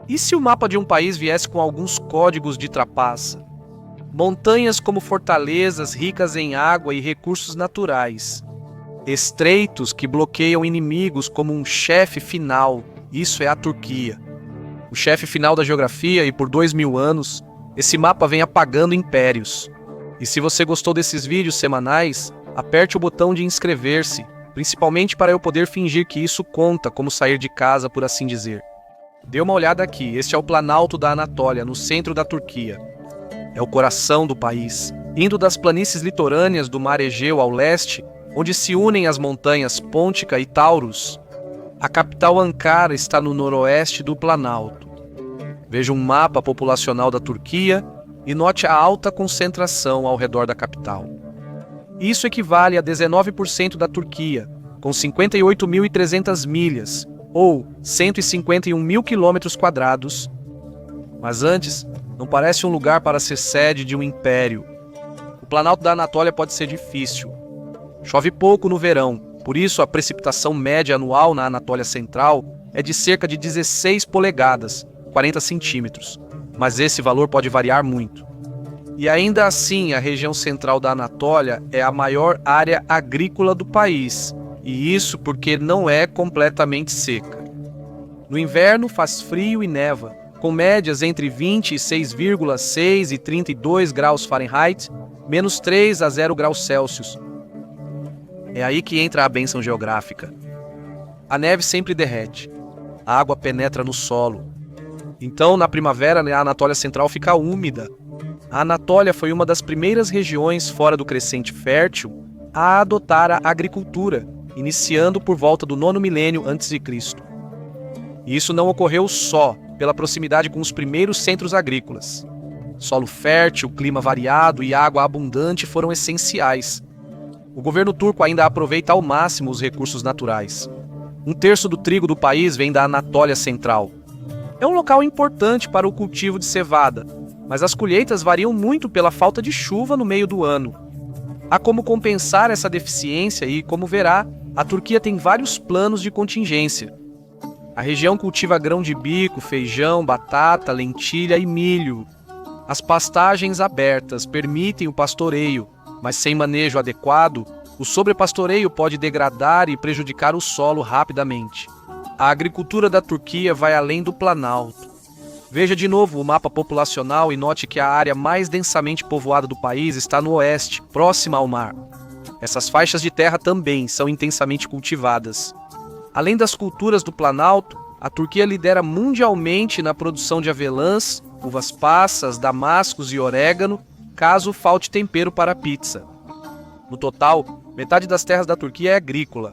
E se o mapa de um país viesse com alguns códigos de trapaça? Montanhas como fortalezas ricas em água e recursos naturais. Estreitos que bloqueiam inimigos como um chefe final. Isso é a Turquia. O chefe final da geografia, e por 2000 anos, esse mapa vem apagando impérios. E se você gostou desses vídeos semanais, aperte o botão de inscrever-se, principalmente para eu poder fingir que isso conta como sair de casa, por assim dizer. Dê uma olhada aqui, este é o Planalto da Anatólia, no centro da Turquia. É o coração do país, indo das planícies litorâneas do Mar Egeu ao leste, onde se unem as montanhas Pontica e Taurus. A capital Ankara está no noroeste do Planalto. Veja um mapa populacional da Turquia e note a alta concentração ao redor da capital. Isso equivale a 19% da Turquia, com 58.300 milhas, ou 151 mil quilômetros quadrados. Mas antes, não parece um lugar para ser sede de um império. O Planalto da Anatólia pode ser difícil. Chove pouco no verão, por isso a precipitação média anual na Anatólia Central é de cerca de 16 polegadas, 40 centímetros, mas esse valor pode variar muito. E ainda assim, a região central da Anatólia é a maior área agrícola do país, e isso porque não é completamente seca. No inverno faz frio e neva, com médias entre 26,6 e 32 graus Fahrenheit, menos 3 a 0 graus Celsius. É aí que entra a bênção geográfica. A neve sempre derrete, a água penetra no solo. Então, na primavera, a Anatólia Central fica úmida. A Anatólia foi uma das primeiras regiões fora do crescente fértil a adotar a agricultura, iniciando por volta do 9º milênio a.C. E isso não ocorreu só pela proximidade com os primeiros centros agrícolas. Solo fértil, clima variado e água abundante foram essenciais. O governo turco ainda aproveita ao máximo os recursos naturais. 1/3 do trigo do país vem da Anatólia Central. É um local importante para o cultivo de cevada, mas as colheitas variam muito pela falta de chuva no meio do ano. Há como compensar essa deficiência e, como verá, a Turquia tem vários planos de contingência. A região cultiva grão de bico, feijão, batata, lentilha e milho. As pastagens abertas permitem o pastoreio, mas sem manejo adequado, o sobrepastoreio pode degradar e prejudicar o solo rapidamente. A agricultura da Turquia vai além do Planalto. Veja de novo o mapa populacional e note que a área mais densamente povoada do país está no oeste, próxima ao mar. Essas faixas de terra também são intensamente cultivadas. Além das culturas do Planalto, a Turquia lidera mundialmente na produção de avelãs, uvas passas, damascos e orégano, caso falte tempero para a pizza. No total, metade das terras da Turquia é agrícola.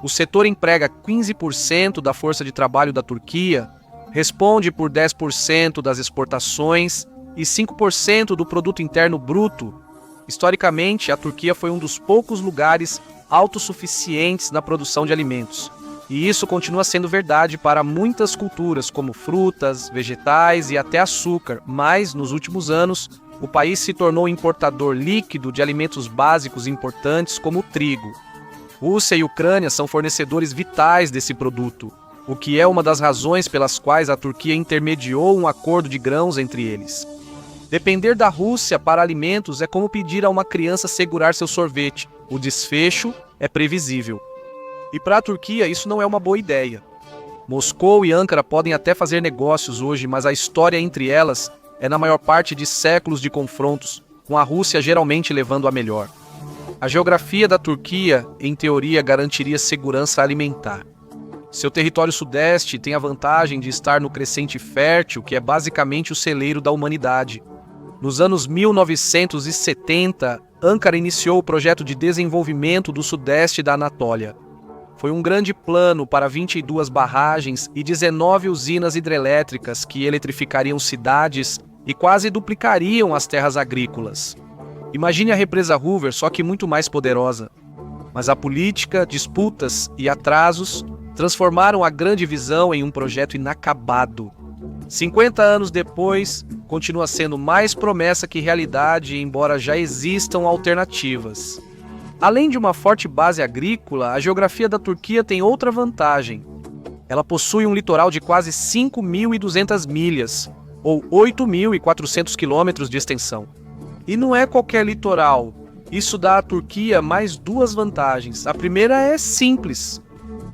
O setor emprega 15% da força de trabalho da Turquia, responde por 10% das exportações e 5% do produto interno bruto. Historicamente, a Turquia foi um dos poucos lugares autossuficientes na produção de alimentos. E isso continua sendo verdade para muitas culturas, como frutas, vegetais e até açúcar, mas, nos últimos anos, o país se tornou importador líquido de alimentos básicos importantes como o trigo. Rússia e Ucrânia são fornecedores vitais desse produto, o que é uma das razões pelas quais a Turquia intermediou um acordo de grãos entre eles. Depender da Rússia para alimentos é como pedir a uma criança segurar seu sorvete. O desfecho é previsível. E para a Turquia isso não é uma boa ideia. Moscou e Ankara podem até fazer negócios hoje, mas a história entre elas é na maior parte de séculos de confrontos, com a Rússia geralmente levando a melhor. A geografia da Turquia, em teoria, garantiria segurança alimentar. Seu território sudeste tem a vantagem de estar no crescente fértil, que é basicamente o celeiro da humanidade. Nos anos 1970, Ankara iniciou o projeto de desenvolvimento do sudeste da Anatólia. Foi um grande plano para 22 barragens e 19 usinas hidrelétricas que eletrificariam cidades e quase duplicariam as terras agrícolas. Imagine a represa Hoover, só que muito mais poderosa. Mas a política, disputas e atrasos transformaram a grande visão em um projeto inacabado. 50 anos depois, continua sendo mais promessa que realidade, embora já existam alternativas. Além de uma forte base agrícola, a geografia da Turquia tem outra vantagem. Ela possui um litoral de quase 5.200 milhas, ou 8.400 quilômetros de extensão. E não é qualquer litoral. Isso dá à Turquia mais duas vantagens. A primeira é simples.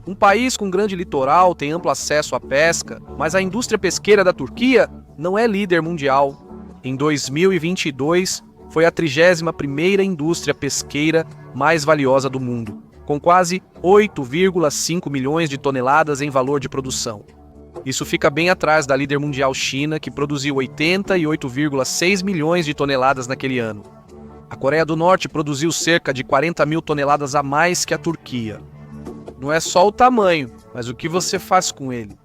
Um país com grande litoral tem amplo acesso à pesca, mas a indústria pesqueira da Turquia não é líder mundial. Em 2022, foi a 31ª indústria pesqueira mais valiosa do mundo, com quase 8,5 milhões de toneladas em valor de produção. Isso fica bem atrás da líder mundial China, que produziu 88,6 milhões de toneladas naquele ano. A Coreia do Norte produziu cerca de 40 mil toneladas a mais que a Turquia. Não é só o tamanho, mas o que você faz com ele.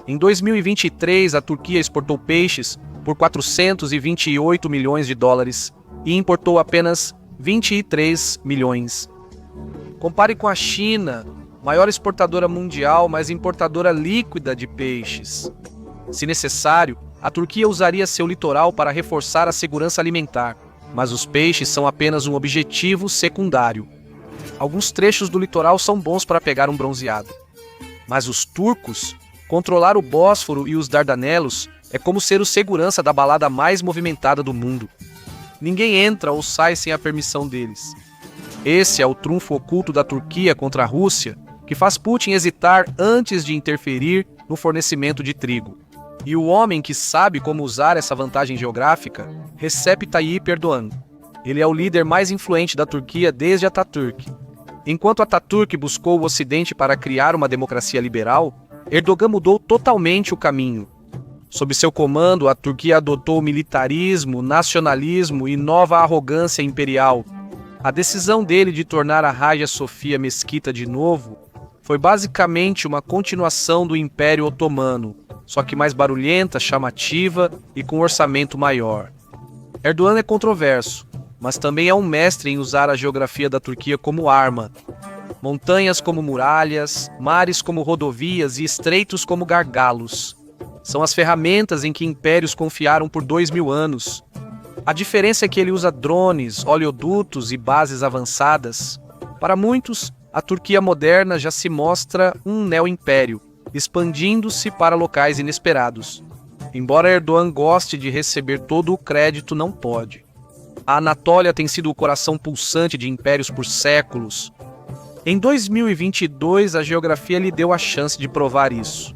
Em 2023, a Turquia exportou peixes por 428 milhões de dólares e importou apenas 23 milhões. Compare com a China, maior exportadora mundial, mas importadora líquida de peixes. Se necessário, a Turquia usaria seu litoral para reforçar a segurança alimentar, mas os peixes são apenas um objetivo secundário. Alguns trechos do litoral são bons para pegar um bronzeado. Mas os turcos, controlar o Bósforo e os Dardanelos é como ser o segurança da balada mais movimentada do mundo. Ninguém entra ou sai sem a permissão deles. Esse é o trunfo oculto da Turquia contra a Rússia, que faz Putin hesitar antes de interferir no fornecimento de trigo. E o homem que sabe como usar essa vantagem geográfica, Recep Tayyip Erdogan. Ele é o líder mais influente da Turquia desde Atatürk. Enquanto Atatürk buscou o Ocidente para criar uma democracia liberal, Erdogan mudou totalmente o caminho. Sob seu comando, a Turquia adotou militarismo, nacionalismo e nova arrogância imperial. A decisão dele de tornar a Hagia Sofia mesquita de novo foi basicamente uma continuação do Império Otomano, só que mais barulhenta, chamativa e com orçamento maior. Erdogan é controverso, mas também é um mestre em usar a geografia da Turquia como arma. Montanhas como muralhas, mares como rodovias e estreitos como gargalos. São as ferramentas em que impérios confiaram por 2000 anos. A diferença é que ele usa drones, oleodutos e bases avançadas. Para muitos, a Turquia moderna já se mostra um neo-império, expandindo-se para locais inesperados. Embora Erdogan goste de receber todo o crédito, não pode. A Anatólia tem sido o coração pulsante de impérios por séculos. Em 2022, a geografia lhe deu a chance de provar isso.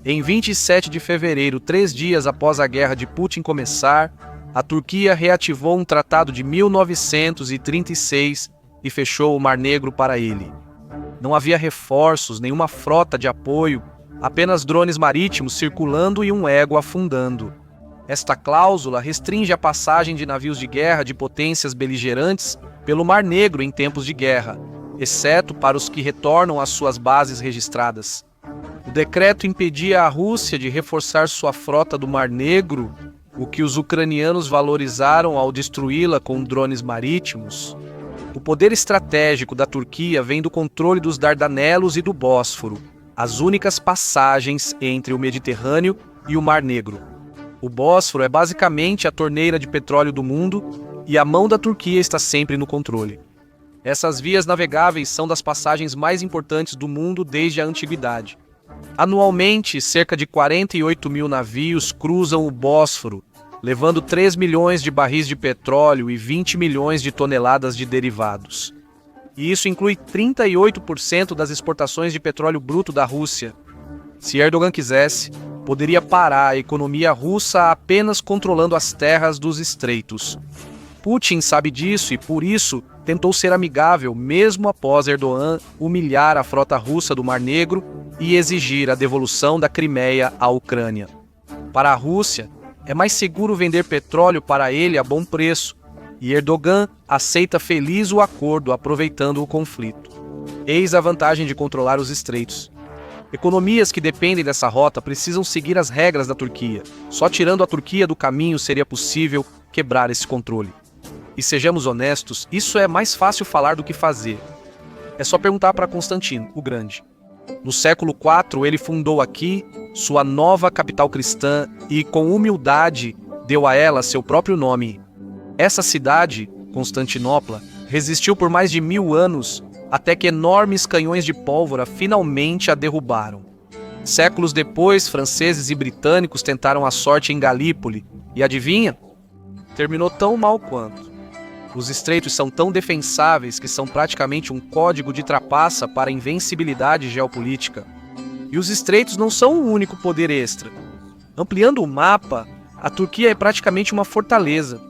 Em 27 de fevereiro, 3 dias após a guerra de Putin começar, a Turquia reativou um tratado de 1936 e fechou o Mar Negro para ele. Não havia reforços, nenhuma frota de apoio, apenas drones marítimos circulando e um ego afundando. Esta cláusula restringe a passagem de navios de guerra de potências beligerantes pelo Mar Negro em tempos de guerra, exceto para os que retornam às suas bases registradas. O decreto impedia a Rússia de reforçar sua frota do Mar Negro, o que os ucranianos valorizaram ao destruí-la com drones marítimos. O poder estratégico da Turquia vem do controle dos Dardanelos e do Bósforo, as únicas passagens entre o Mediterrâneo e o Mar Negro. O Bósforo é basicamente a torneira de petróleo do mundo e a mão da Turquia está sempre no controle. Essas vias navegáveis são das passagens mais importantes do mundo desde a antiguidade. Anualmente, cerca de 48 mil navios cruzam o Bósforo, levando 3 milhões de barris de petróleo e 20 milhões de toneladas de derivados. E isso inclui 38% das exportações de petróleo bruto da Rússia. Se Erdogan quisesse, poderia parar a economia russa apenas controlando as terras dos estreitos. Putin sabe disso e, por isso, tentou ser amigável mesmo após Erdogan humilhar a frota russa do Mar Negro e exigir a devolução da Crimeia à Ucrânia. Para a Rússia, é mais seguro vender petróleo para ele a bom preço, e Erdogan aceita feliz o acordo aproveitando o conflito. Eis a vantagem de controlar os estreitos. Economias que dependem dessa rota precisam seguir as regras da Turquia. Só tirando a Turquia do caminho seria possível quebrar esse controle. E sejamos honestos, isso é mais fácil falar do que fazer. É só perguntar para Constantino, o Grande. No século IV, ele fundou aqui sua nova capital cristã e, com humildade, deu a ela seu próprio nome. Essa cidade, Constantinopla, resistiu por mais de 1000 anos, até que enormes canhões de pólvora finalmente a derrubaram. Séculos depois, franceses e britânicos tentaram a sorte em Galípoli, e adivinha? Terminou tão mal quanto. Os estreitos são tão defensáveis que são praticamente um código de trapaça para a invencibilidade geopolítica. E os estreitos não são o único poder extra. Ampliando o mapa, a Turquia é praticamente uma fortaleza.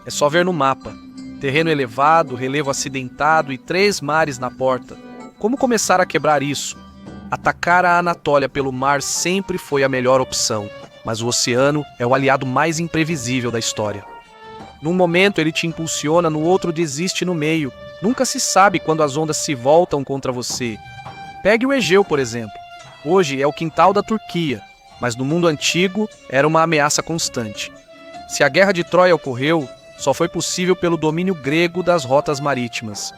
É só ver no mapa. Terreno elevado, relevo acidentado e 3 mares na porta. Como começar a quebrar isso? Atacar a Anatólia pelo mar sempre foi a melhor opção, mas o oceano é o aliado mais imprevisível da história. Num momento ele te impulsiona, no outro desiste no meio. Nunca se sabe quando as ondas se voltam contra você. Pegue o Egeu, por exemplo. Hoje é o quintal da Turquia, mas no mundo antigo era uma ameaça constante. Se a Guerra de Troia ocorreu, só foi possível pelo domínio grego das rotas marítimas.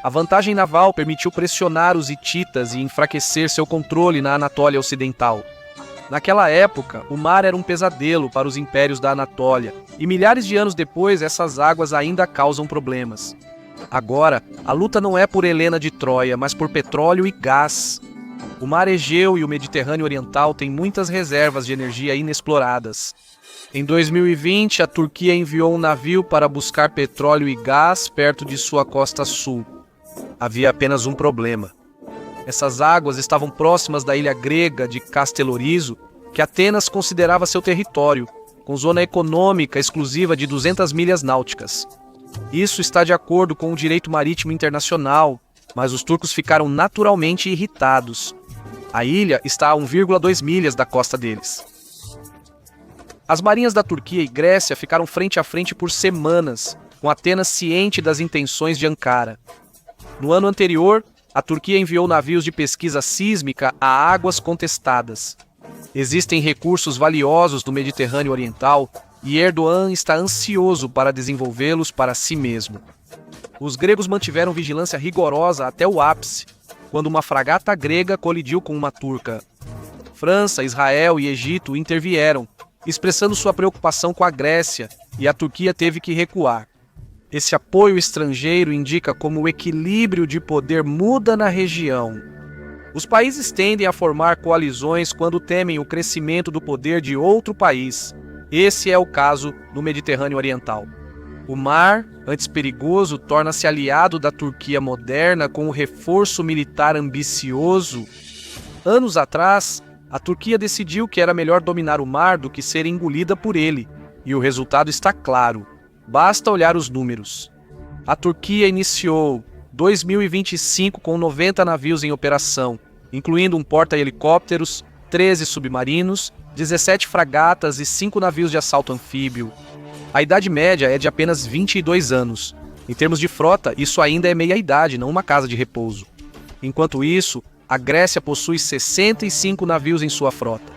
A vantagem naval permitiu pressionar os hititas e enfraquecer seu controle na Anatólia Ocidental. Naquela época, o mar era um pesadelo para os impérios da Anatólia, e milhares de anos depois essas águas ainda causam problemas. Agora, a luta não é por Helena de Troia, mas por petróleo e gás. O mar Egeu e o Mediterrâneo Oriental têm muitas reservas de energia inexploradas. Em 2020, a Turquia enviou um navio para buscar petróleo e gás perto de sua costa sul. Havia apenas um problema. Essas águas estavam próximas da ilha grega de Castelorizo, que Atenas considerava seu território, com zona econômica exclusiva de 200 milhas náuticas. Isso está de acordo com o direito marítimo internacional, mas os turcos ficaram naturalmente irritados. A ilha está a 1,2 milhas da costa deles. As marinhas da Turquia e Grécia ficaram frente a frente por semanas, com Atenas ciente das intenções de Ankara. No ano anterior, a Turquia enviou navios de pesquisa sísmica a águas contestadas. Existem recursos valiosos no Mediterrâneo Oriental e Erdogan está ansioso para desenvolvê-los para si mesmo. Os gregos mantiveram vigilância rigorosa até o ápice, quando uma fragata grega colidiu com uma turca. França, Israel e Egito intervieram, expressando sua preocupação com a Grécia, e a Turquia teve que recuar. Esse apoio estrangeiro indica como o equilíbrio de poder muda na região. Os países tendem a formar coalizões quando temem o crescimento do poder de outro país. Esse é o caso no Mediterrâneo Oriental. O mar, antes perigoso, torna-se aliado da Turquia moderna com o reforço militar ambicioso. Anos atrás, a Turquia decidiu que era melhor dominar o mar do que ser engolida por ele, e o resultado está claro. Basta olhar os números. A Turquia iniciou 2025 com 90 navios em operação, incluindo um porta-helicópteros, 13 submarinos, 17 fragatas e 5 navios de assalto anfíbio. A idade média é de apenas 22 anos. Em termos de frota, isso ainda é meia-idade, não uma casa de repouso. Enquanto isso, a Grécia possui 65 navios em sua frota.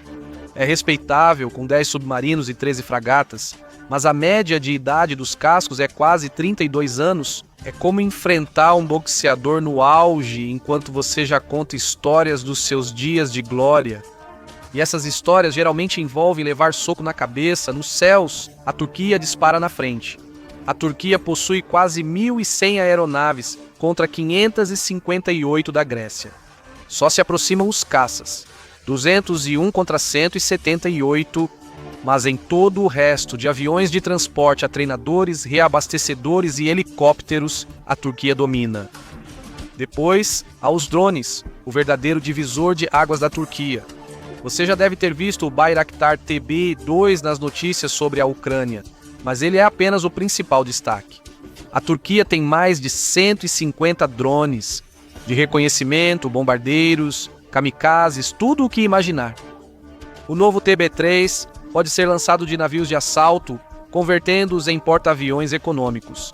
É respeitável, com 10 submarinos e 13 fragatas, mas a média de idade dos cascos é quase 32 anos. É como enfrentar um boxeador no auge enquanto você já conta histórias dos seus dias de glória. E essas histórias geralmente envolvem levar soco na cabeça. Nos céus, a Turquia dispara na frente. A Turquia possui quase 1.100 aeronaves contra 558 da Grécia. Só se aproximam os caças, 201 contra 178, mas em todo o resto de aviões de transporte a treinadores, reabastecedores e helicópteros, a Turquia domina. Depois, há os drones, o verdadeiro divisor de águas da Turquia. Você já deve ter visto o Bayraktar TB2 nas notícias sobre a Ucrânia, mas ele é apenas o principal destaque. A Turquia tem mais de 150 drones, de reconhecimento, bombardeiros, kamikazes, tudo o que imaginar. O novo TB3 pode ser lançado de navios de assalto, convertendo-os em porta-aviões econômicos.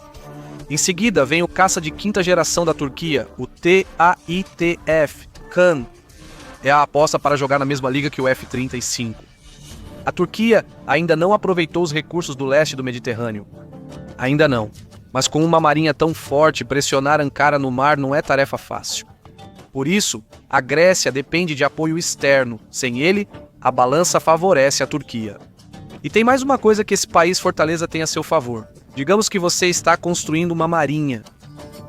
Em seguida vem o caça de quinta geração da Turquia, o TAITF, Kan. É a aposta para jogar na mesma liga que o F-35. A Turquia ainda não aproveitou os recursos do leste do Mediterrâneo. Ainda não. Mas com uma marinha tão forte, pressionar Ankara no mar não é tarefa fácil. Por isso, a Grécia depende de apoio externo. Sem ele, a balança favorece a Turquia. E tem mais uma coisa que esse país fortaleza tem a seu favor. Digamos que você está construindo uma marinha.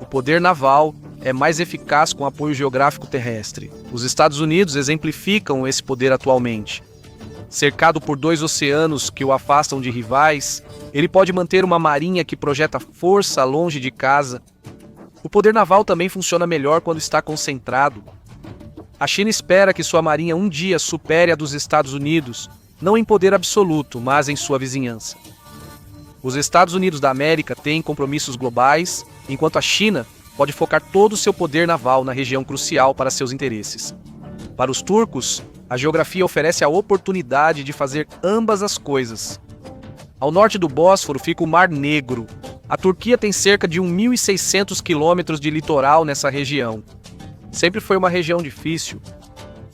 O poder naval é mais eficaz com apoio geográfico terrestre. Os Estados Unidos exemplificam esse poder atualmente. Cercado por 2 oceanos que o afastam de rivais, ele pode manter uma marinha que projeta força longe de casa. O poder naval também funciona melhor quando está concentrado. A China espera que sua marinha um dia supere a dos Estados Unidos, não em poder absoluto, mas em sua vizinhança. Os Estados Unidos da América têm compromissos globais, enquanto a China pode focar todo o seu poder naval na região crucial para seus interesses. Para os turcos, a geografia oferece a oportunidade de fazer ambas as coisas. Ao norte do Bósforo fica o Mar Negro. A Turquia tem cerca de 1.600 quilômetros de litoral nessa região. Sempre foi uma região difícil.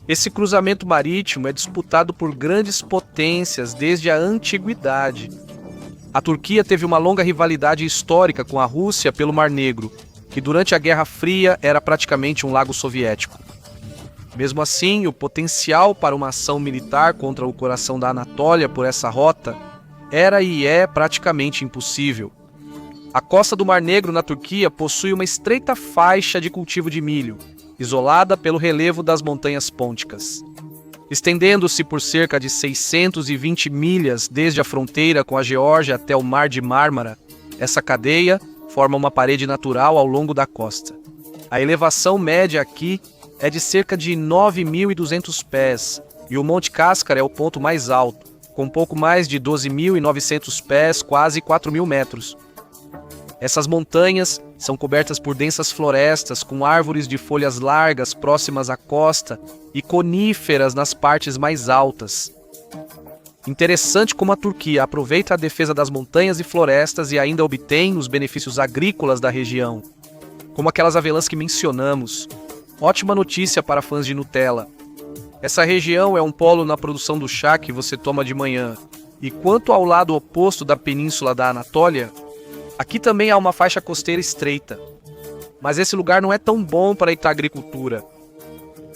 Esse cruzamento marítimo é disputado por grandes potências desde a antiguidade. A Turquia teve uma longa rivalidade histórica com a Rússia pelo Mar Negro, que durante a Guerra Fria era praticamente um lago soviético. Mesmo assim, o potencial para uma ação militar contra o coração da Anatólia por essa rota era e é praticamente impossível. A costa do Mar Negro na Turquia possui uma estreita faixa de cultivo de milho, isolada pelo relevo das montanhas pônticas. Estendendo-se por cerca de 620 milhas desde a fronteira com a Geórgia até o Mar de Mármara, essa cadeia forma uma parede natural ao longo da costa. A elevação média aqui é de cerca de 9.200 pés, e o Monte Cascar é o ponto mais alto, com pouco mais de 12.900 pés, quase 4.000 metros. Essas montanhas são cobertas por densas florestas com árvores de folhas largas próximas à costa e coníferas nas partes mais altas. Interessante como a Turquia aproveita a defesa das montanhas e florestas e ainda obtém os benefícios agrícolas da região, como aquelas avelãs que mencionamos. Ótima notícia para fãs de Nutella. Essa região é um polo na produção do chá que você toma de manhã. E quanto ao lado oposto da península da Anatólia, aqui também há uma faixa costeira estreita. Mas esse lugar não é tão bom para a agricultura.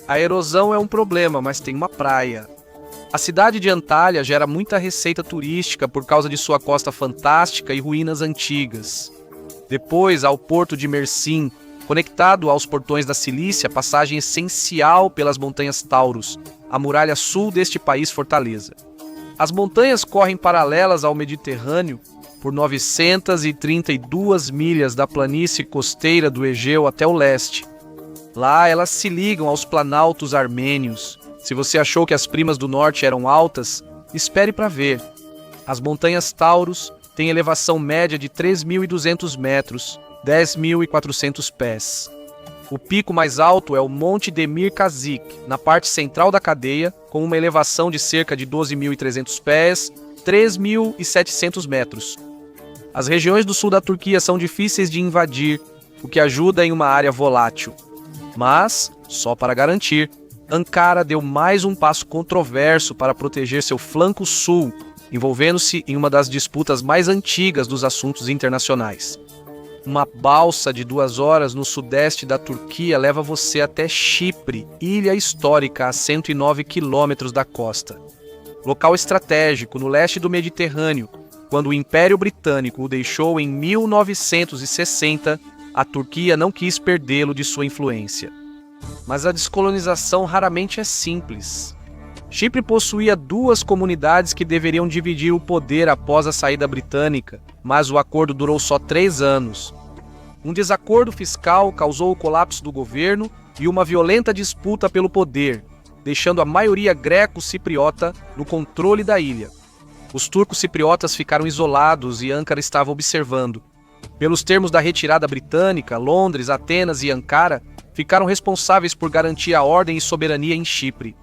A erosão é um problema, mas tem uma praia. A cidade de Antalya gera muita receita turística por causa de sua costa fantástica e ruínas antigas. Depois, há o porto de Mersin, conectado aos portões da Cilícia, passagem essencial pelas montanhas Taurus, a muralha sul deste país fortaleza. As montanhas correm paralelas ao Mediterrâneo por 932 milhas da planície costeira do Egeu até o leste. Lá elas se ligam aos planaltos armênios. Se você achou que as primas do norte eram altas, espere para ver. As montanhas Taurus têm elevação média de 3.200 metros, 10.400 pés. O pico mais alto é o Monte Demir Kazik, na parte central da cadeia, com uma elevação de cerca de 12.300 pés, 3.700 metros. As regiões do sul da Turquia são difíceis de invadir, o que ajuda em uma área volátil. Mas, só para garantir, Ankara deu mais um passo controverso para proteger seu flanco sul, envolvendo-se em uma das disputas mais antigas dos assuntos internacionais. Uma balsa de 2 horas no sudeste da Turquia leva você até Chipre, ilha histórica a 109 quilômetros da costa. Local estratégico no leste do Mediterrâneo, quando o Império Britânico o deixou em 1960, a Turquia não quis perdê-lo de sua influência. Mas a descolonização raramente é simples. Chipre possuía 2 comunidades que deveriam dividir o poder após a saída britânica, mas o acordo durou só 3 anos. Um desacordo fiscal causou o colapso do governo e uma violenta disputa pelo poder, deixando a maioria greco-cipriota no controle da ilha. Os turcos cipriotas ficaram isolados e Ankara estava observando. Pelos termos da retirada britânica, Londres, Atenas e Ankara ficaram responsáveis por garantir a ordem e soberania em Chipre.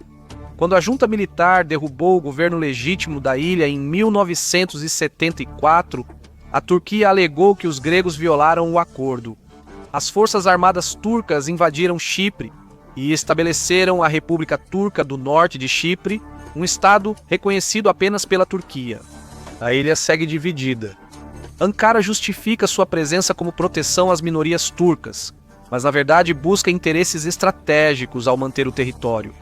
Quando a junta militar derrubou o governo legítimo da ilha em 1974, a Turquia alegou que os gregos violaram o acordo. As forças armadas turcas invadiram Chipre e estabeleceram a República Turca do Norte de Chipre, um estado reconhecido apenas pela Turquia. A ilha segue dividida. Ankara justifica sua presença como proteção às minorias turcas, mas na verdade busca interesses estratégicos ao manter o território.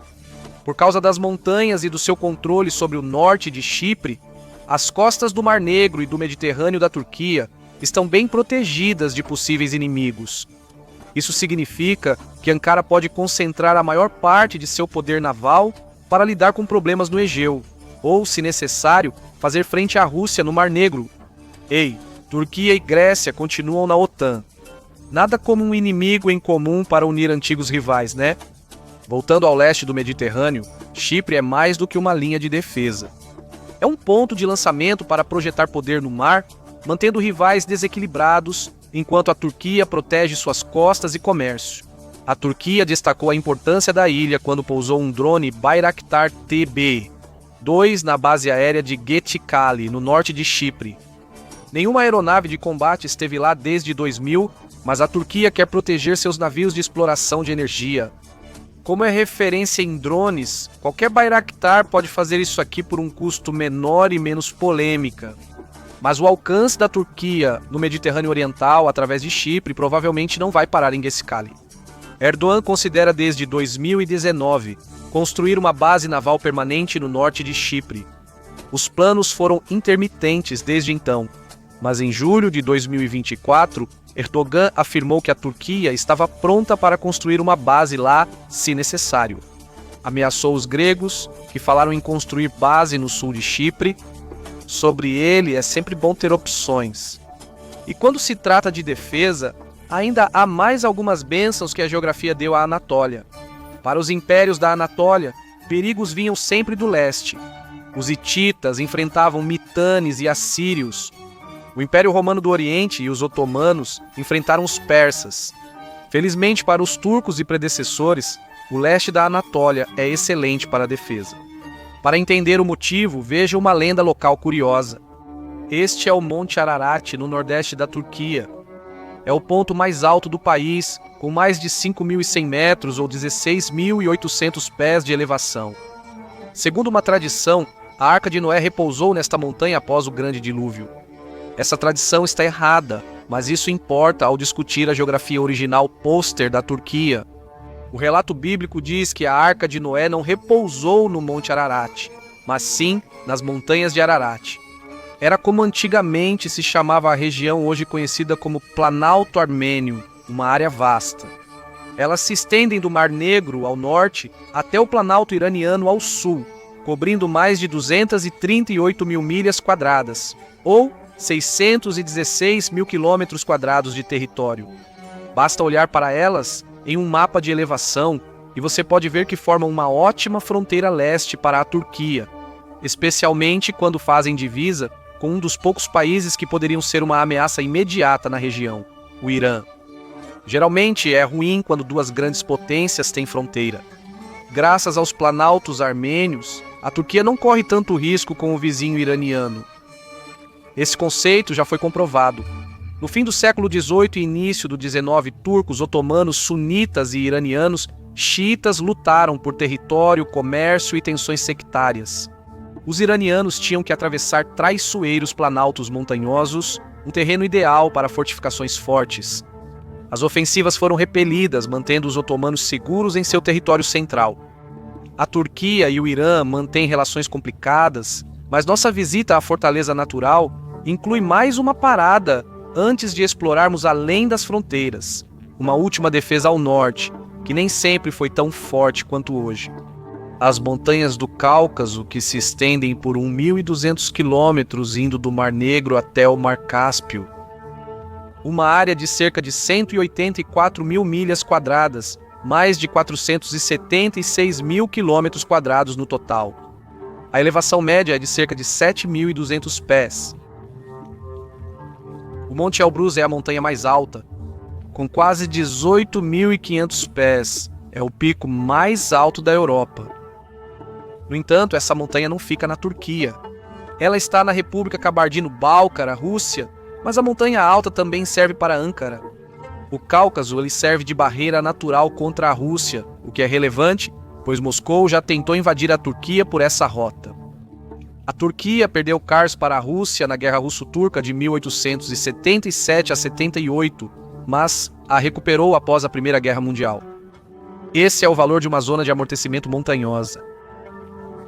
Por causa das montanhas e do seu controle sobre o norte de Chipre, as costas do Mar Negro e do Mediterrâneo da Turquia estão bem protegidas de possíveis inimigos. Isso significa que Ankara pode concentrar a maior parte de seu poder naval para lidar com problemas no Egeu, ou, se necessário, fazer frente à Rússia no Mar Negro. Ei, Turquia e Grécia continuam na OTAN. Nada como um inimigo em comum para unir antigos rivais, né? Voltando ao leste do Mediterrâneo, Chipre é mais do que uma linha de defesa. É um ponto de lançamento para projetar poder no mar, mantendo rivais desequilibrados, enquanto a Turquia protege suas costas e comércio. A Turquia destacou a importância da ilha quando pousou um drone Bayraktar TB-2 na base aérea de Getikali, no norte de Chipre. Nenhuma aeronave de combate esteve lá desde 2000, mas a Turquia quer proteger seus navios de exploração de energia. Como é referência em drones, qualquer Bayraktar pode fazer isso aqui por um custo menor e menos polêmica. Mas o alcance da Turquia no Mediterrâneo Oriental, através de Chipre, provavelmente não vai parar em Getikali. Erdogan considera desde 2019 construir uma base naval permanente no norte de Chipre. Os planos foram intermitentes desde então, mas em julho de 2024, Erdogan afirmou que a Turquia estava pronta para construir uma base lá, se necessário. Ameaçou os gregos, que falaram em construir base no sul de Chipre. Sobre ele é sempre bom ter opções. E quando se trata de defesa, ainda há mais algumas bênçãos que a geografia deu à Anatólia. Para os impérios da Anatólia, perigos vinham sempre do leste. Os hititas enfrentavam mitanes e assírios. O Império Romano do Oriente e os otomanos enfrentaram os persas. Felizmente para os turcos e predecessores, o leste da Anatólia é excelente para a defesa. Para entender o motivo, veja uma lenda local curiosa. Este é o Monte Ararat, no nordeste da Turquia. É o ponto mais alto do país, com mais de 5.100 metros ou 16.800 pés de elevação. Segundo uma tradição, a Arca de Noé repousou nesta montanha após o grande dilúvio. Essa tradição está errada, mas isso importa ao discutir a geografia original póster da Turquia. O relato bíblico diz que a Arca de Noé não repousou no Monte Ararat, mas sim nas montanhas de Ararat. Era como antigamente se chamava a região hoje conhecida como Planalto Armênio, uma área vasta. Elas se estendem do Mar Negro ao norte até o Planalto Iraniano ao sul, cobrindo mais de 238 mil milhas quadradas, ou 616 mil quilômetros quadrados de território. Basta olhar para elas em um mapa de elevação e você pode ver que formam uma ótima fronteira leste para a Turquia, especialmente quando fazem divisa com um dos poucos países que poderiam ser uma ameaça imediata na região, o Irã. Geralmente é ruim quando duas grandes potências têm fronteira. Graças aos planaltos armênios, a Turquia não corre tanto risco com o vizinho iraniano. Esse conceito já foi comprovado. No fim do século XVIII e início do XIX, turcos, otomanos, sunitas e iranianos, xiitas lutaram por território, comércio e tensões sectárias. Os iranianos tinham que atravessar traiçoeiros planaltos montanhosos, um terreno ideal para fortificações fortes. As ofensivas foram repelidas, mantendo os otomanos seguros em seu território central. A Turquia e o Irã mantêm relações complicadas, mas nossa visita à fortaleza natural inclui mais uma parada antes de explorarmos além das fronteiras, uma última defesa ao norte, que nem sempre foi tão forte quanto hoje. As montanhas do Cáucaso, que se estendem por 1.200 quilômetros indo do Mar Negro até o Mar Cáspio. Uma área de cerca de 184 mil milhas quadradas, mais de 476 mil quilômetros quadrados no total. A elevação média é de cerca de 7.200 pés. O Monte Elbrus é a montanha mais alta, com quase 18.500 pés. É o pico mais alto da Europa. No entanto, essa montanha não fica na Turquia. Ela está na República Kabardino-Balkara, Rússia, mas a montanha alta também serve para Ankara. O Cáucaso ele serve de barreira natural contra a Rússia, o que é relevante, pois Moscou já tentou invadir a Turquia por essa rota. A Turquia perdeu Kars para a Rússia na Guerra Russo-Turca de 1877 a 78, mas a recuperou após a Primeira Guerra Mundial. Esse é o valor de uma zona de amortecimento montanhosa.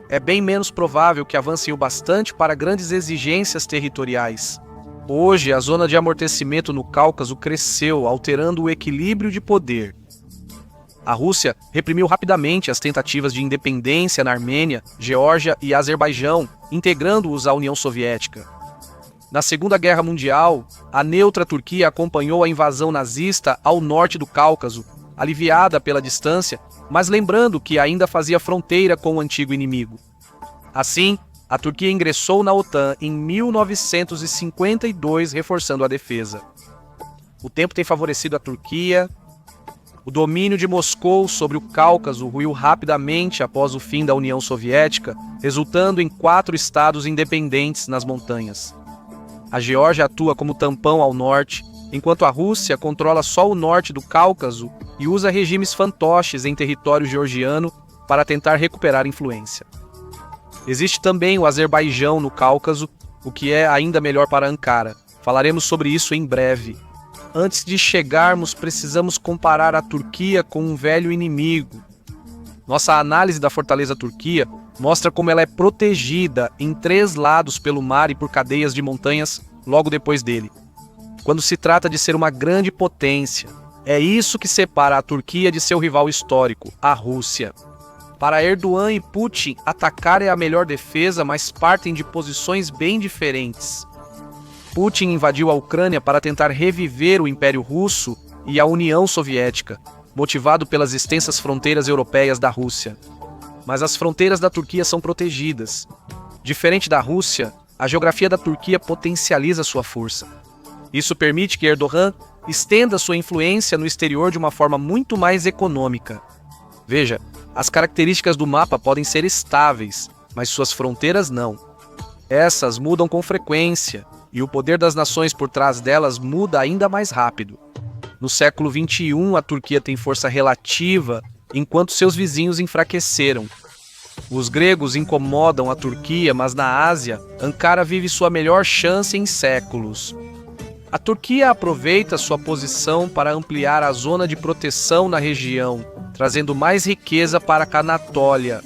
É bem menos provável que avancem o bastante para grandes exigências territoriais. Hoje, a zona de amortecimento no Cáucaso cresceu, alterando o equilíbrio de poder. A Rússia reprimiu rapidamente as tentativas de independência na Armênia, Geórgia e Azerbaijão, integrando-os à União Soviética. Na Segunda Guerra Mundial, a neutra Turquia acompanhou a invasão nazista ao norte do Cáucaso, aliviada pela distância, mas lembrando que ainda fazia fronteira com o antigo inimigo. Assim, a Turquia ingressou na OTAN em 1952, reforçando a defesa. O tempo tem favorecido a Turquia. O domínio de Moscou sobre o Cáucaso ruiu rapidamente após o fim da União Soviética, resultando em 4 estados independentes nas montanhas. A Geórgia atua como tampão ao norte, enquanto a Rússia controla só o norte do Cáucaso e usa regimes fantoches em território georgiano para tentar recuperar influência. Existe também o Azerbaijão no Cáucaso, o que é ainda melhor para Ankara. Falaremos sobre isso em breve. Antes de chegarmos, precisamos comparar a Turquia com um velho inimigo. Nossa análise da fortaleza Turquia mostra como ela é protegida em 3 lados pelo mar e por cadeias de montanhas logo depois dele. Quando se trata de ser uma grande potência, é isso que separa a Turquia de seu rival histórico, a Rússia. Para Erdogan e Putin, atacar é a melhor defesa, mas partem de posições bem diferentes. Putin invadiu a Ucrânia para tentar reviver o Império Russo e a União Soviética, motivado pelas extensas fronteiras europeias da Rússia. Mas as fronteiras da Turquia são protegidas. Diferente da Rússia, a geografia da Turquia potencializa sua força. Isso permite que Erdogan estenda sua influência no exterior de uma forma muito mais econômica. Veja, as características do mapa podem ser estáveis, mas suas fronteiras não. Essas mudam com frequência, e o poder das nações por trás delas muda ainda mais rápido. No século XXI, a Turquia tem força relativa, enquanto seus vizinhos enfraqueceram. Os gregos incomodam a Turquia, mas na Ásia, Ankara vive sua melhor chance em séculos. A Turquia aproveita sua posição para ampliar a zona de proteção na região, trazendo mais riqueza para a Anatólia.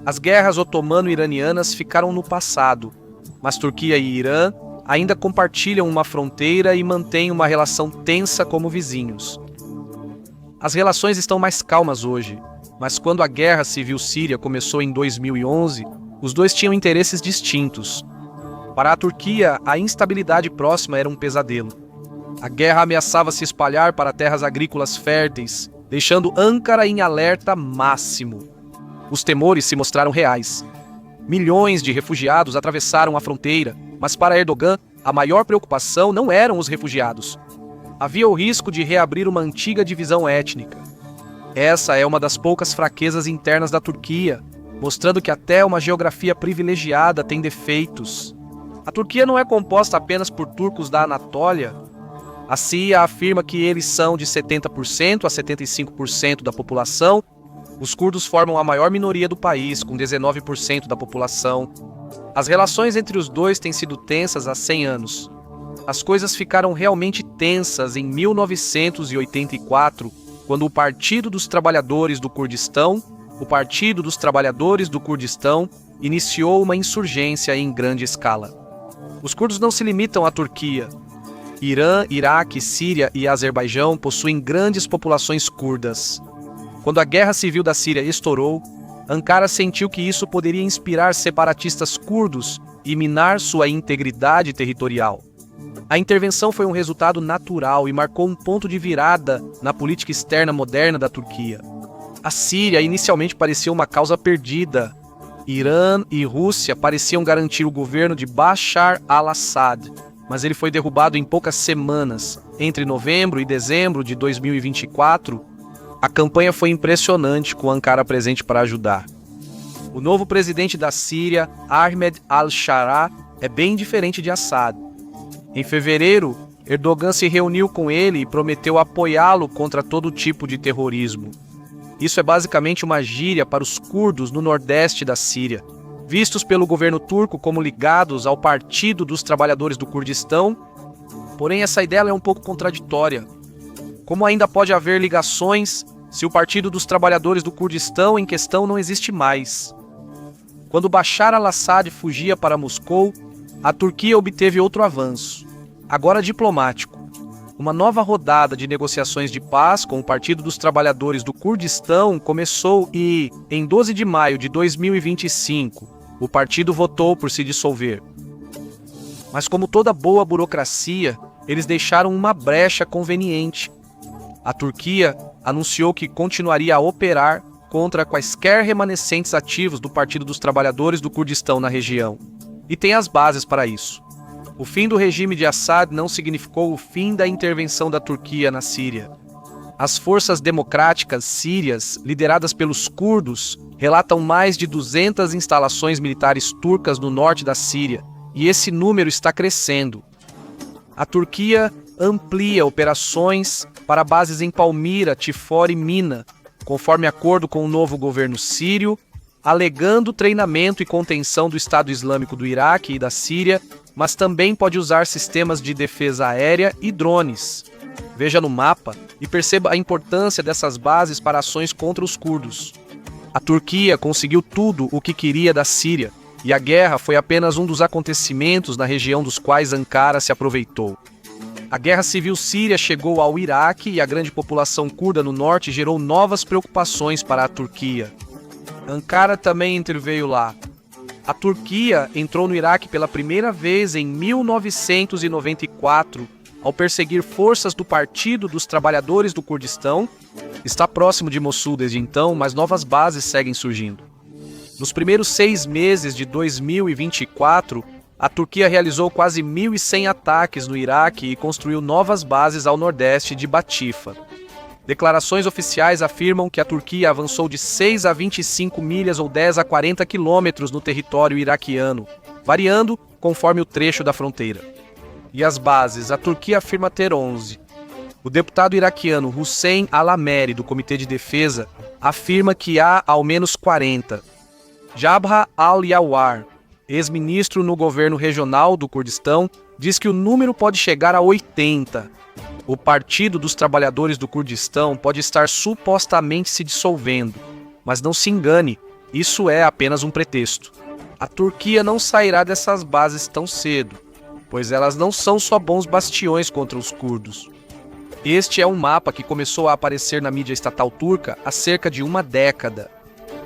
As guerras otomano-iranianas ficaram no passado, mas Turquia e Irã ainda compartilham uma fronteira e mantêm uma relação tensa como vizinhos. As relações estão mais calmas hoje, mas quando a Guerra Civil Síria começou em 2011, os dois tinham interesses distintos. Para a Turquia, a instabilidade próxima era um pesadelo. A guerra ameaçava se espalhar para terras agrícolas férteis, deixando Ankara em alerta máximo. Os temores se mostraram reais. Milhões de refugiados atravessaram a fronteira, mas para Erdogan, a maior preocupação não eram os refugiados. Havia o risco de reabrir uma antiga divisão étnica. Essa é uma das poucas fraquezas internas da Turquia, mostrando que até uma geografia privilegiada tem defeitos. A Turquia não é composta apenas por turcos da Anatólia. A CIA afirma que eles são de 70% a 75% da população. Os curdos formam a maior minoria do país, com 19% da população. As relações entre os dois têm sido tensas há 100 anos. As coisas ficaram realmente tensas em 1984, quando o Partido dos Trabalhadores do Kurdistão, iniciou uma insurgência em grande escala. Os curdos não se limitam à Turquia. Irã, Iraque, Síria e Azerbaijão possuem grandes populações curdas. Quando a Guerra Civil da Síria estourou, Ankara sentiu que isso poderia inspirar separatistas curdos e minar sua integridade territorial. A intervenção foi um resultado natural e marcou um ponto de virada na política externa moderna da Turquia. A Síria inicialmente parecia uma causa perdida. Irã e Rússia pareciam garantir o governo de Bashar al-Assad, mas ele foi derrubado em poucas semanas. Entre novembro e dezembro de 2024, a campanha foi impressionante, com Ankara presente para ajudar. O novo presidente da Síria, Ahmed al-Shara, é bem diferente de Assad. Em fevereiro, Erdogan se reuniu com ele e prometeu apoiá-lo contra todo tipo de terrorismo. Isso é basicamente uma gíria para os curdos no nordeste da Síria, vistos pelo governo turco como ligados ao Partido dos Trabalhadores do Kurdistão. Porém, essa ideia é um pouco contraditória. Como ainda pode haver ligações se o Partido dos Trabalhadores do Kurdistão em questão não existe mais? Quando Bashar al-Assad fugia para Moscou, a Turquia obteve outro avanço, agora diplomático. Uma nova rodada de negociações de paz com o Partido dos Trabalhadores do Kurdistão começou e, em 12 de maio de 2025, o partido votou por se dissolver. Mas como toda boa burocracia, eles deixaram uma brecha conveniente. A Turquia anunciou que continuaria a operar contra quaisquer remanescentes ativos do Partido dos Trabalhadores do Kurdistão na região. E tem as bases para isso. O fim do regime de Assad não significou o fim da intervenção da Turquia na Síria. As forças democráticas sírias, lideradas pelos curdos, relatam mais de 200 instalações militares turcas no norte da Síria, e esse número está crescendo. A Turquia amplia operações para bases em Palmira, Tifore e Mina, conforme acordo com o novo governo sírio, alegando treinamento e contenção do Estado Islâmico do Iraque e da Síria, mas também pode usar sistemas de defesa aérea e drones. Veja no mapa e perceba a importância dessas bases para ações contra os curdos. A Turquia conseguiu tudo o que queria da Síria, e a guerra foi apenas um dos acontecimentos na região dos quais Ankara se aproveitou. A guerra civil síria chegou ao Iraque e a grande população curda no norte gerou novas preocupações para a Turquia. Ankara também interveio lá. A Turquia entrou no Iraque pela primeira vez em 1994, ao perseguir forças do Partido dos Trabalhadores do Kurdistão. Está próximo de Mossul desde então, mas novas bases seguem surgindo. Nos primeiros 6 meses de 2024, a Turquia realizou quase 1.100 ataques no Iraque e construiu novas bases ao nordeste de Batifa. Declarações oficiais afirmam que a Turquia avançou de 6 a 25 milhas ou 10 a 40 quilômetros no território iraquiano, variando conforme o trecho da fronteira. E as bases, a Turquia afirma ter 11. O deputado iraquiano Hussein Al-Ameri, do Comitê de Defesa, afirma que há ao menos 40. Jabha Al-Yawar, ex-ministro no governo regional do Kurdistão, diz que o número pode chegar a 80. O Partido dos Trabalhadores do Kurdistão pode estar supostamente se dissolvendo, mas não se engane, isso é apenas um pretexto. A Turquia não sairá dessas bases tão cedo, pois elas não são só bons bastiões contra os curdos. Este é um mapa que começou a aparecer na mídia estatal turca há cerca de uma década.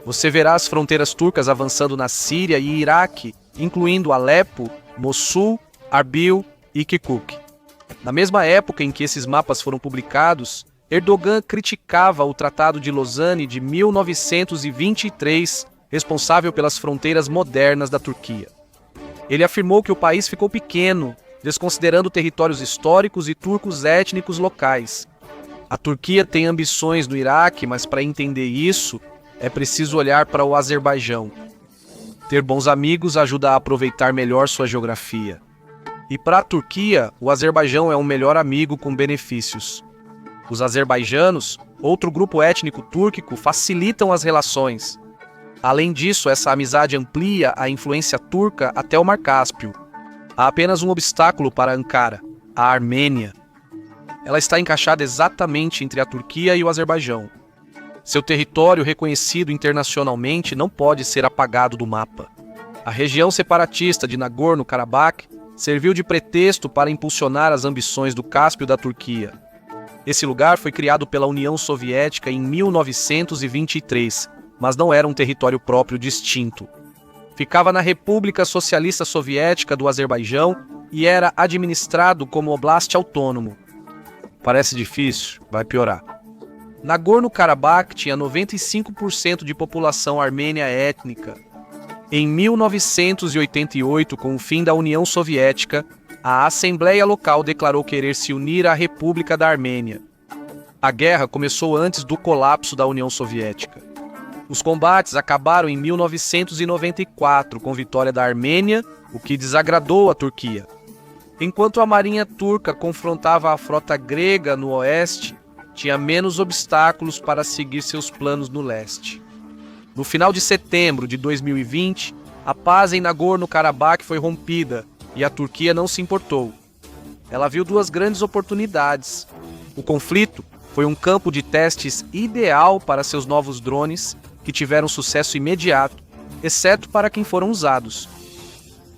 Você verá as fronteiras turcas avançando na Síria e Iraque, incluindo Alepo, Mossul, Arbil e Kirkuk. Na mesma época em que esses mapas foram publicados, Erdogan criticava o Tratado de Lausanne de 1923, responsável pelas fronteiras modernas da Turquia. Ele afirmou que o país ficou pequeno, desconsiderando territórios históricos e turcos étnicos locais. A Turquia tem ambições no Iraque, mas para entender isso, é preciso olhar para o Azerbaijão. Ter bons amigos ajuda a aproveitar melhor sua geografia. E para a Turquia, o Azerbaijão é um melhor amigo com benefícios. Os azerbaijanos, outro grupo étnico túrquico, facilitam as relações. Além disso, essa amizade amplia a influência turca até o Mar Cáspio. Há apenas um obstáculo para Ankara, a Armênia. Ela está encaixada exatamente entre a Turquia e o Azerbaijão. Seu território, reconhecido internacionalmente, não pode ser apagado do mapa. A região separatista de Nagorno-Karabakh serviu de pretexto para impulsionar as ambições do Cáspio da Turquia. Esse lugar foi criado pela União Soviética em 1923, mas não era um território próprio distinto. Ficava na República Socialista Soviética do Azerbaijão e era administrado como oblast autônomo. Parece difícil, vai piorar. Nagorno-Karabakh tinha 95% de população armênia étnica. Em 1988, com o fim da União Soviética, a Assembleia Local declarou querer se unir à República da Armênia. A guerra começou antes do colapso da União Soviética. Os combates acabaram em 1994, com vitória da Armênia, o que desagradou a Turquia. Enquanto a marinha turca confrontava a frota grega no oeste, tinha menos obstáculos para seguir seus planos no leste. No final de setembro de 2020, a paz em Nagorno-Karabakh foi rompida e a Turquia não se importou. Ela viu 2 grandes oportunidades. O conflito foi um campo de testes ideal para seus novos drones, que tiveram sucesso imediato, exceto para quem foram usados.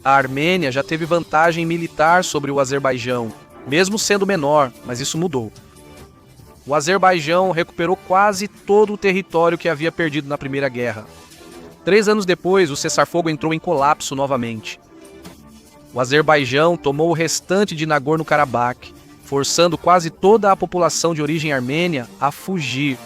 a Armênia já teve vantagem militar sobre o Azerbaijão, mesmo sendo menor, mas isso mudou. O Azerbaijão recuperou quase todo o território que havia perdido na Primeira Guerra. 3 anos depois, o cessar-fogo entrou em colapso novamente. O Azerbaijão tomou o restante de Nagorno-Karabakh, forçando quase toda a população de origem armênia a fugir.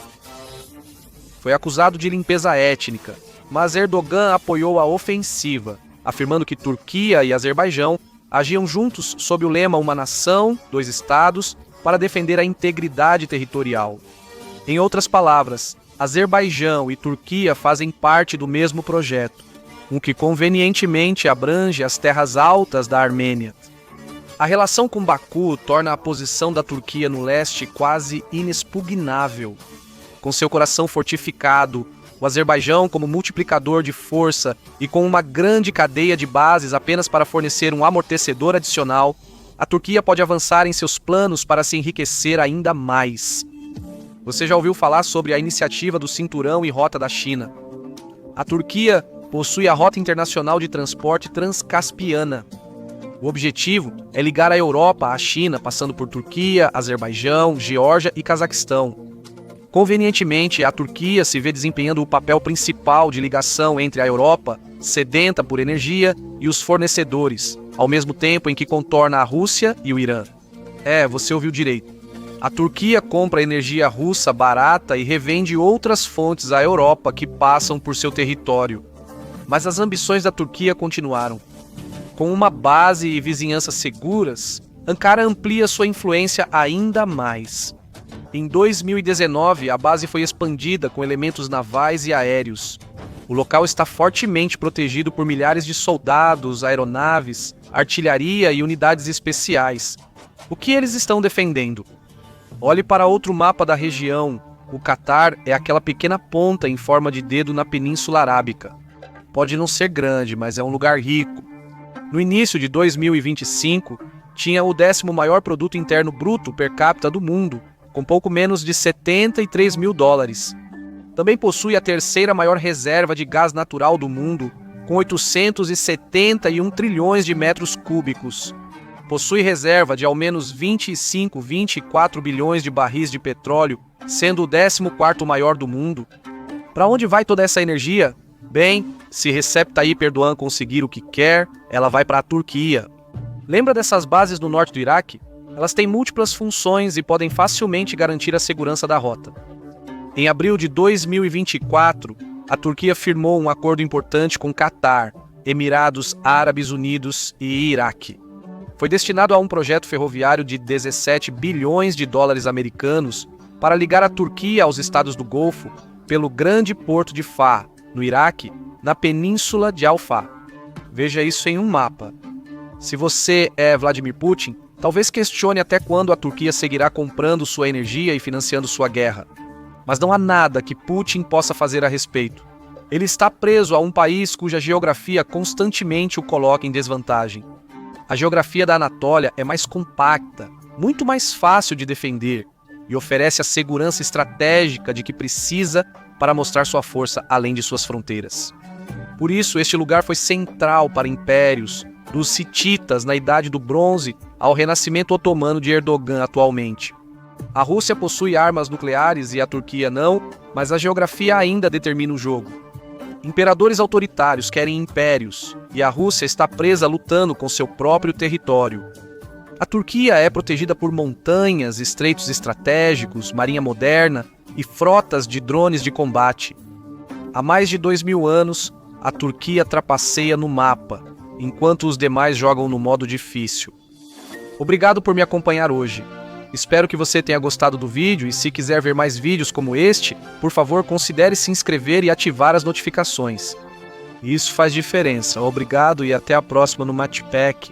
Foi acusado de limpeza étnica, mas Erdogan apoiou a ofensiva, afirmando que Turquia e Azerbaijão agiam juntos sob o lema Uma Nação, Dois Estados, para defender a integridade territorial. Em outras palavras, Azerbaijão e Turquia fazem parte do mesmo projeto, o que convenientemente abrange as terras altas da Armênia. A relação com Baku torna a posição da Turquia no leste quase inexpugnável. Com seu coração fortificado, o Azerbaijão como multiplicador de força e com uma grande cadeia de bases apenas para fornecer um amortecedor adicional, a Turquia pode avançar em seus planos para se enriquecer ainda mais. Você já ouviu falar sobre a iniciativa do Cinturão e Rota da China? A Turquia possui a Rota Internacional de Transporte Transcaspiana. O objetivo é ligar a Europa à China, passando por Turquia, Azerbaijão, Geórgia e Cazaquistão. Convenientemente, a Turquia se vê desempenhando o papel principal de ligação entre a Europa, sedenta por energia, e os fornecedores, ao mesmo tempo em que contorna a Rússia e o Irã. Você ouviu direito. A Turquia compra energia russa barata e revende outras fontes à Europa que passam por seu território. Mas as ambições da Turquia continuaram. Com uma base e vizinhança seguras, Ankara amplia sua influência ainda mais. Em 2019, a base foi expandida com elementos navais e aéreos. O local está fortemente protegido por milhares de soldados, aeronaves, artilharia e unidades especiais. O que eles estão defendendo? Olhe para outro mapa da região. O Catar é aquela pequena ponta em forma de dedo na Península Arábica. Pode não ser grande, mas é um lugar rico. No início de 2025, tinha o 10º maior produto interno bruto per capita do mundo, com pouco menos de 73 mil dólares. Também possui a 3ª maior reserva de gás natural do mundo, com 871 trilhões de metros cúbicos. Possui reserva de ao menos 24 bilhões de barris de petróleo, sendo o 14º maior do mundo. Para onde vai toda essa energia? Bem, se Recep Tayyip Erdogan conseguir o que quer, ela vai para a Turquia. Lembra dessas bases no norte do Iraque? Elas têm múltiplas funções e podem facilmente garantir a segurança da rota. Em abril de 2024, a Turquia firmou um acordo importante com Catar, Emirados Árabes Unidos e Iraque. Foi destinado a um projeto ferroviário de 17 bilhões de dólares americanos para ligar a Turquia aos estados do Golfo pelo grande porto de Faa, no Iraque, na península de Al-Faa. Veja isso em um mapa. Se você é Vladimir Putin, talvez questione até quando a Turquia seguirá comprando sua energia e financiando sua guerra. Mas não há nada que Putin possa fazer a respeito. Ele está preso a um país cuja geografia constantemente o coloca em desvantagem. A geografia da Anatólia é mais compacta, muito mais fácil de defender e oferece a segurança estratégica de que precisa para mostrar sua força além de suas fronteiras. Por isso, este lugar foi central para impérios, dos hititas na Idade do Bronze ao renascimento otomano de Erdogan atualmente. A Rússia possui armas nucleares e a Turquia não, mas a geografia ainda determina o jogo. Imperadores autoritários querem impérios, e a Rússia está presa lutando com seu próprio território. A Turquia é protegida por montanhas, estreitos estratégicos, marinha moderna e frotas de drones de combate. Há mais de 2000 anos, a Turquia trapaceia no mapa, enquanto os demais jogam no modo difícil. Obrigado por me acompanhar hoje. Espero que você tenha gostado do vídeo e se quiser ver mais vídeos como este, por favor considere se inscrever e ativar as notificações. Isso faz diferença. Obrigado e até a próxima no Matchpack.